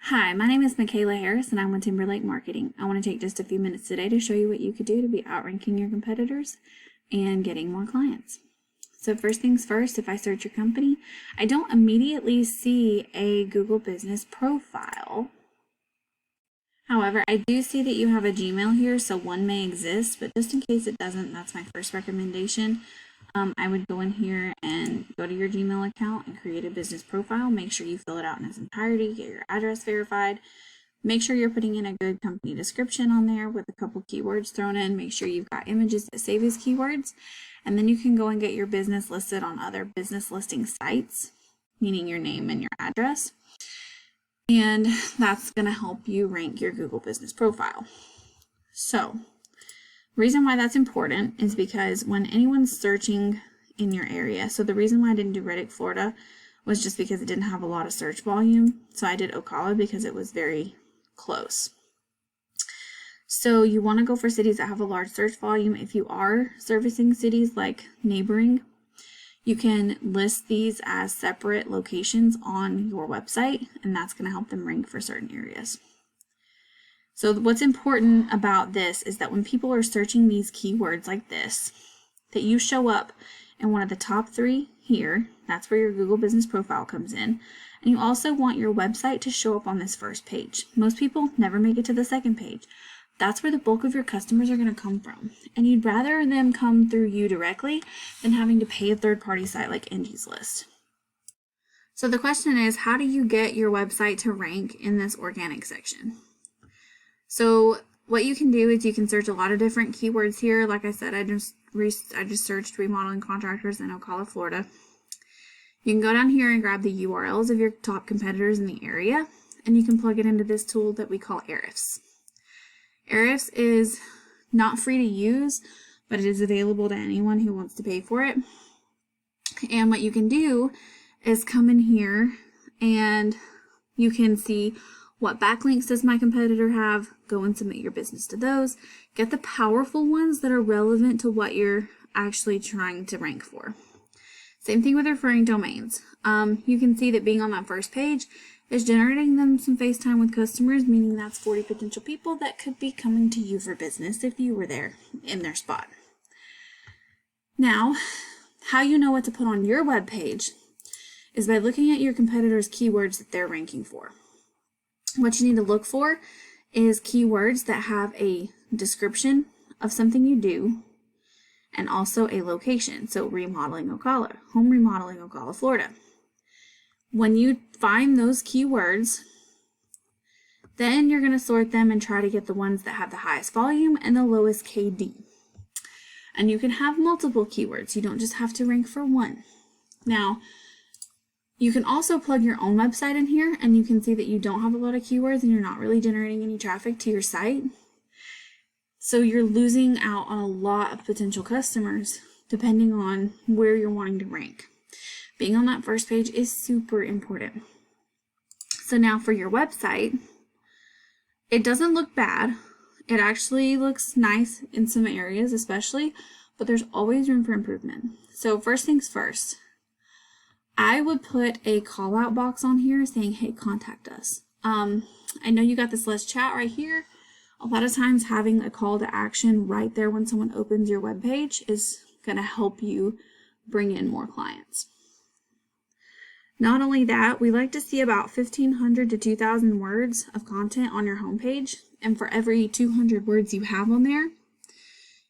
Hi, my name is Michaela Harris and I'm with Timberlake Marketing. I want to take just a few minutes today to show you what you could do to be outranking your competitors and getting more clients. So first things first, if I search your company, I don't immediately see a Google business profile. However, I do see that you have a Gmail here, so one may exist, but just in case it doesn't, that's my first recommendation. I would go in here and go to your Gmail account and create a business profile. Make sure you fill it out in its entirety, get your address verified. Make sure you're putting in a good company description on there with a couple keywords thrown in. Make sure you've got images that save as keywords. And then you can go and get your business listed on other business listing sites, meaning your name and your address. And that's going to help you rank your Google business profile. So, the reason why that's important is because when anyone's searching in your area, so the reason why I didn't do Reddick, Florida was just because it didn't have a lot of search volume. So I did Ocala because it was very close. So you want to go for cities that have a large search volume. If you are servicing cities like neighboring, you can list these as separate locations on your website, and that's going to help them rank for certain areas. So what's important about this is that when people are searching these keywords like this, that you show up in one of the top 3 here. That's where your Google business profile comes in. And you also want your website to show up on this first page. Most people never make it to the second page. That's where the bulk of your customers are going to come from. And you'd rather them come through you directly than having to pay a third-party site like Angie's List. So the question is, how do you get your website to rank in this organic section? So what you can do is you can search a lot of different keywords here. Like I said, I just searched remodeling contractors in Ocala, Florida. You can go down here and grab the URLs of your top competitors in the area, and you can plug it into this tool that we call Ahrefs. Ahrefs is not free to use, but it is available to anyone who wants to pay for it. And what you can do is come in here and you can see what backlinks does my competitor have, go and submit your business to those. Get the powerful ones that are relevant to what you're actually trying to rank for. Same thing with referring domains. You can see that being on that first page is generating them some face time with customers, meaning that's 40 potential people that could be coming to you for business if you were there in their spot. Now, how you know what to put on your web page is by looking at your competitors' keywords that they're ranking for. What you need to look for is keywords that have a description of something you do and also a location. So remodeling Ocala, home remodeling Ocala, Florida. When you find those keywords, then you're going to sort them and try to get the ones that have the highest volume and the lowest KD. And you can have multiple keywords. You don't just have to rank for one. Now, you can also plug your own website in here, and you can see that you don't have a lot of keywords and you're not really generating any traffic to your site. So you're losing out on a lot of potential customers depending on where you're wanting to rank. Being on that first page is super important. So now for your website, it doesn't look bad. It actually looks nice in some areas especially, but there's always room for improvement. So first things first, I would put a call out box on here saying, hey, contact us. I know you got this Let's Chat right here. A lot of times having a call to action right there when someone opens your web page is going to help you bring in more clients. Not only that, we like to see about 1,500 to 2,000 words of content on your homepage. And for every 200 words you have on there,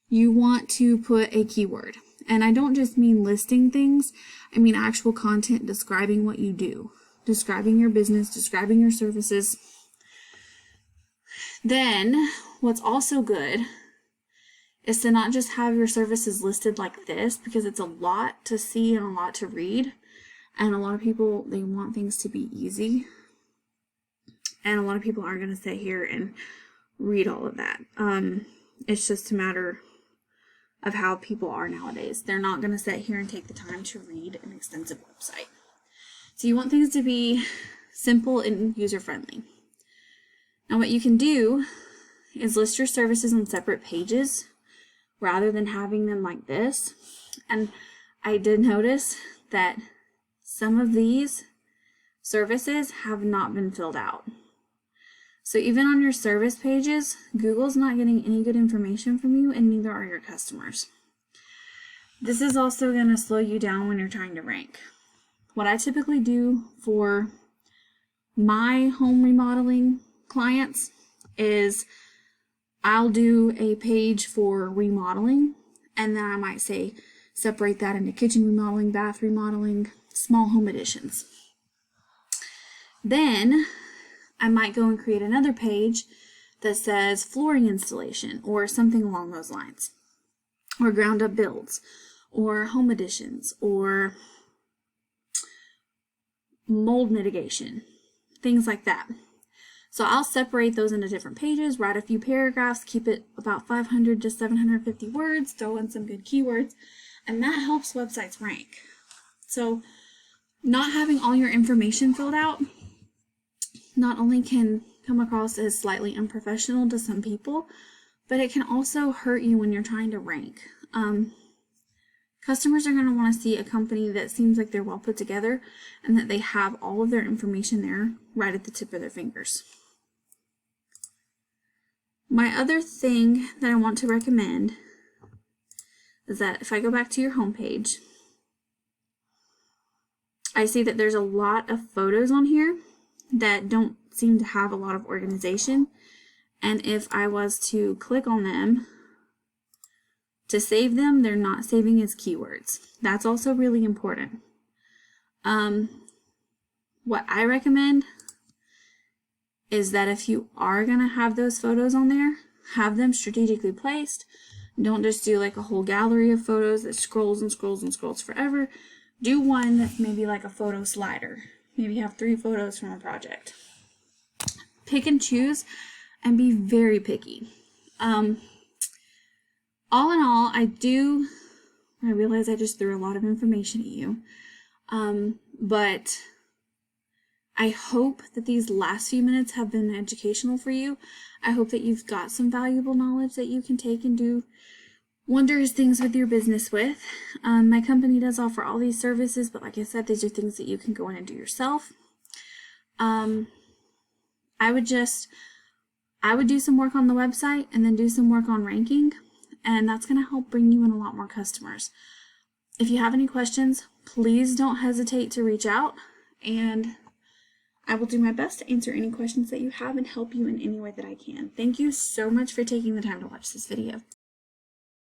you want to put a keyword. And I don't just mean listing things, I mean actual content describing what you do, describing your business, describing your services. Then, what's also good is to not just have your services listed like this, because it's a lot to see and a lot to read. And a lot of people, they want things to be easy. And a lot of people aren't going to sit here and read all of that. It's just a matter of how people are nowadays. They're not going to sit here and take the time to read an extensive website. So you want things to be simple and user-friendly. Now what you can do is list your services on separate pages rather than having them like this. And I did notice that some of these services have not been filled out. So even on your service pages, Google's not getting any good information from you, and neither are your customers. This is also going to slow you down when you're trying to rank. What I typically do for my home remodeling clients is I'll do a page for remodeling, and then I might say separate that into kitchen remodeling, bath remodeling, small home additions. Then I might go and create another page that says flooring installation or something along those lines, or ground up builds, or home additions, or mold mitigation, things like that. So I'll separate those into different pages, write a few paragraphs, keep it about 500 to 750 words, throw in some good keywords, and that helps websites rank. So not having all your information filled out not only can come across as slightly unprofessional to some people, but it can also hurt you when you're trying to rank. Customers are going to want to see a company that seems like they're well put together and that they have all of their information there right at the tip of their fingers. My other thing that I want to recommend is that if I go back to your homepage, I see that there's a lot of photos on here that don't seem to have a lot of organization, and if I was to click on them to save them, they're not saving as keywords. That's also really important. What I recommend is that if you are going to have those photos on there, have them strategically placed. Don't just do like a whole gallery of photos that scrolls and scrolls and scrolls forever. Do one that's maybe like a photo slider. Maybe have 3 photos from a project. Pick and choose and be very picky. All in all, I realize I just threw a lot of information at you. But I hope that these last few minutes have been educational for you. I hope that you've got some valuable knowledge that you can take and do wondrous things with your business with. My company does offer all these services, but like I said, these are things that you can go in and do yourself. I would do some work on the website and then do some work on ranking, and that's going to help bring you in a lot more customers. If you have any questions, please don't hesitate to reach out, and I will do my best to answer any questions that you have and help you in any way that I can. Thank you so much for taking the time to watch this video.